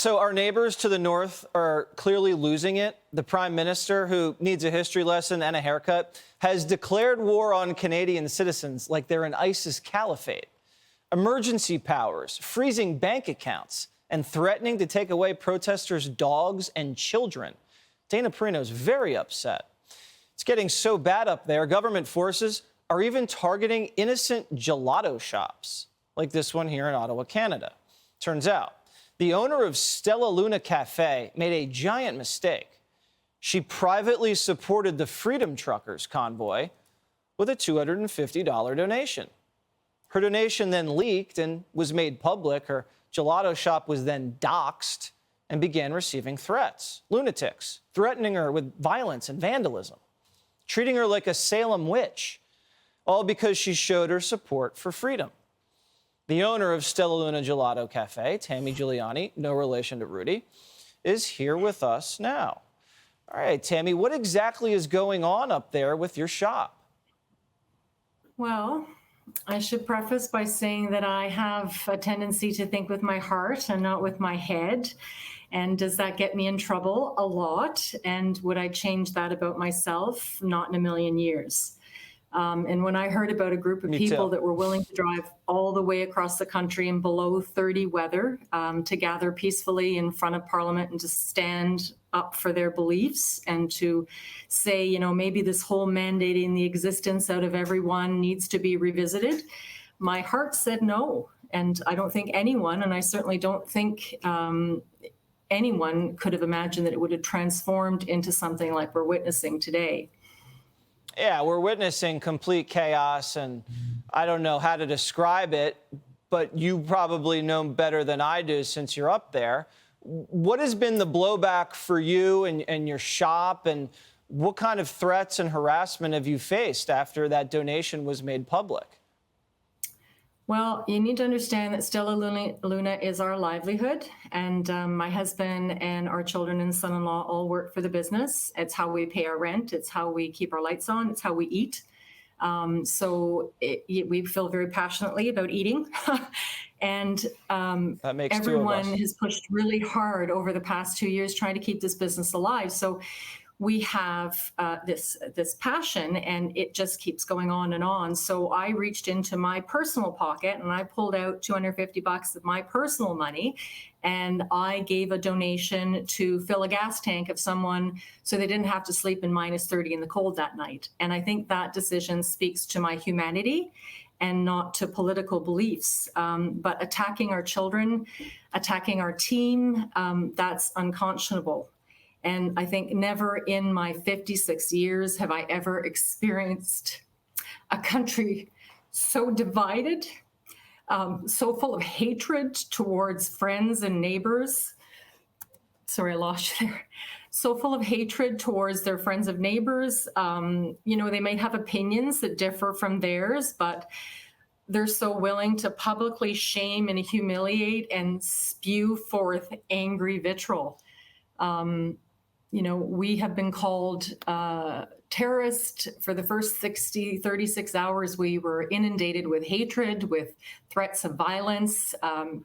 So our neighbors to the north are clearly losing it. The prime minister, who needs a history lesson and a haircut, has declared war on Canadian citizens like they're an ISIS caliphate. Emergency powers, freezing bank accounts, and threatening to take away protesters' dogs and children. Dana Perino's very upset. It's getting so bad up there, government forces are even targeting innocent gelato shops, like this one here in Ottawa, Canada. Turns out, the owner of Stella Luna Cafe made a giant mistake. She privately supported the Freedom Truckers convoy with a $250 donation. Her donation then leaked and was made public. Her gelato shop was then doxxed and began receiving threats. Lunatics threatening her with violence and vandalism, treating her like a Salem witch, all because she showed her support for freedom. The owner of Stella Luna Gelato Cafe, Tammy Giuliani, no relation to Rudy, is here with us now. All right, Tammy, what exactly is going on up there with your shop? Well, I should preface by saying that I have a tendency to think with my heart and not with my head. And does that get me in trouble? A lot. And would I change that about myself? Not in a million years. And when I heard about a group of people that were willing to drive all the way across the country in below 30 weather to gather peacefully in front of Parliament and to stand up for their beliefs and to say, you know, maybe this whole mandating the existence out of everyone needs to be revisited, my heart said no. And I don't think anyone, and I certainly don't think anyone could have imagined that it would have transformed into something like we're witnessing today. Yeah, we're witnessing complete chaos, and I don't know how to describe it, but you probably know better than I do since you're up there. What has been the blowback for you and your shop, and what kind of threats and harassment have you faced after that donation was made public? Well, you need to understand that Stella Luna is our livelihood, and my husband and our children and son-in-law all work for the business. It's how we pay our rent. It's how we keep our lights on. It's how we eat. We feel very passionately about eating. And that makes everyone has pushed really hard over the past 2 years trying to keep this business alive. So we have this passion, and it just keeps going on and on. So I reached into my personal pocket and I pulled out $250 of my personal money, and I gave a donation to fill a gas tank of someone so they didn't have to sleep in minus 30 in the cold that night. And I think that decision speaks to my humanity and not to political beliefs. But attacking our children, attacking our team, that's unconscionable. And I think never in my 56 years have I ever experienced a country so divided, so full of hatred towards friends and neighbors. Sorry, I lost you there. So full of hatred towards their friends and neighbors. You know, they might have opinions that differ from theirs, but they're so willing to publicly shame and humiliate and spew forth angry vitriol. You know, we have been called terrorist for the first 36 hours. We were inundated with hatred, with threats of violence.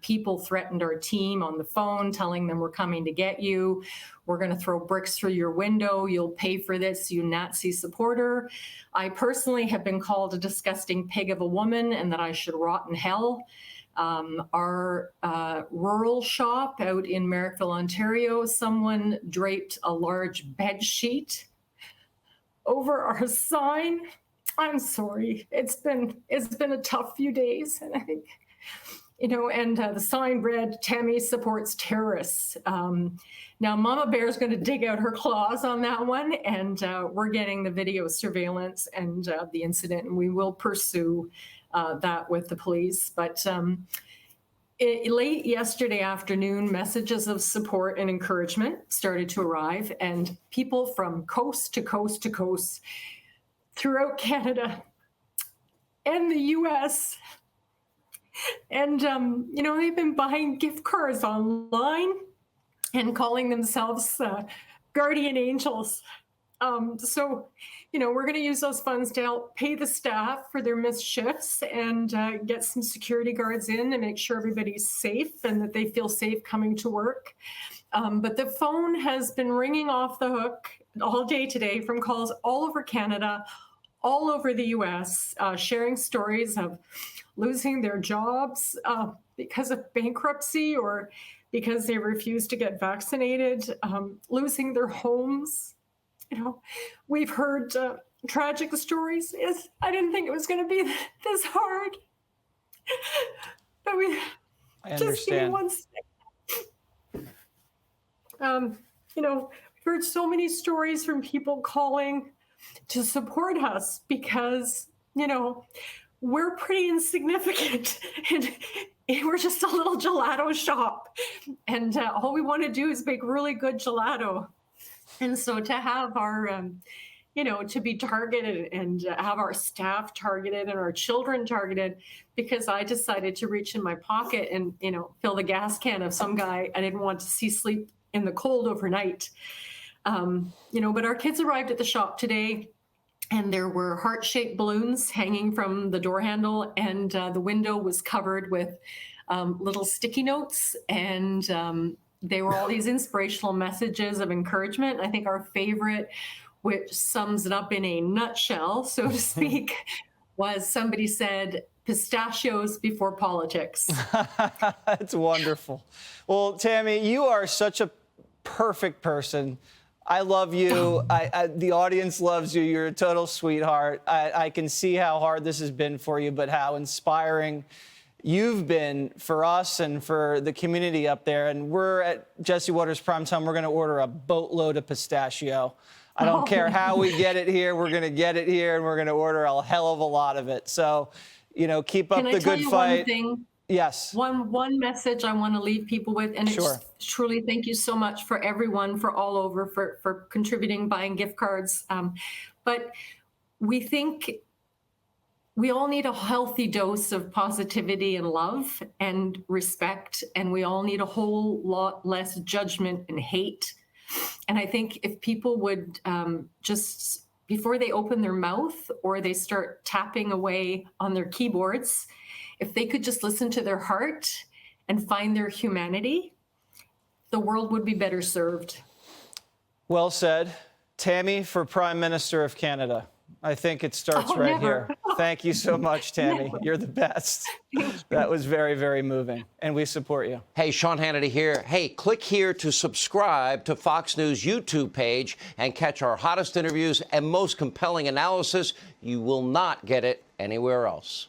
People threatened our team on the phone, telling them we're coming to get you. We're going to throw bricks through your window. You'll pay for this, you Nazi supporter. I personally have been called a disgusting pig of a woman and that I should rot in hell. Our rural shop out in Merrickville, Ontario, someone draped a large bed sheet over our sign. I'm sorry. It's been a tough few days, and I think, you know, and the sign read, "Tammy supports terrorists." Now, Mama Bear is going to dig out her claws on that one, and we're getting the video surveillance and the incident, and we will pursue that with the police. But late yesterday afternoon, messages of support and encouragement started to arrive, and people from coast to coast to coast throughout Canada and the US. And, you know, they've been buying gift cards online and calling themselves guardian angels. So, we're going to use those funds to help pay the staff for their missed shifts and get some security guards in and make sure everybody's safe and that they feel safe coming to work. But the phone has been ringing off the hook all day today from calls all over Canada, all over the US, sharing stories of losing their jobs because of bankruptcy or because they refused to get vaccinated, losing their homes. We've heard tragic stories. I didn't think it was going to be this hard. But I just give me understand. one second. We've heard so many stories from people calling to support us because, we're pretty insignificant and we're just a little gelato shop. And all we want to do is make really good gelato. And so to have our, to be targeted and have our staff targeted and our children targeted, because I decided to reach in my pocket and, fill the gas can of some guy I didn't want to see sleep in the cold overnight. But our kids arrived at the shop today and there were heart-shaped balloons hanging from the door handle, and the window was covered with little sticky notes, and they were all these inspirational messages of encouragement. I think our favorite, which sums it up in a nutshell, so to speak, was somebody said, "Pistachios before politics." That's wonderful. Well, Tammy, you are such a perfect person. I love you. The audience loves you. You're a total sweetheart. I can see how hard this has been for you, but how inspiring you've been for us and for the community up there. And we're at Jesse Watters Primetime. We're going to order a boatload of pistachio. I don't care how we get it here. We're going to get it here, and we're going to order a hell of a lot of it. So, keep up the good fight. One thing? Yes. One message I want to leave people with, and Sure. it's truly thank you so much for everyone, for all over, for contributing, buying gift cards. But we think we all need a healthy dose of positivity and love and respect, and we all need a whole lot less judgment and hate. And I think if people would just, before they open their mouth or they start tapping away on their keyboards, if they could just listen to their heart and find their humanity, the world would be better served. Well said. Tammy for Prime Minister of Canada. I think it starts right never. here. Thank you so much, Tammy. Never. You're the best. That was very, very moving, and we support you. Hey, Sean Hannity here. Hey, click here to subscribe to Fox News YouTube page and catch our hottest interviews and most compelling analysis. You will not get it anywhere else.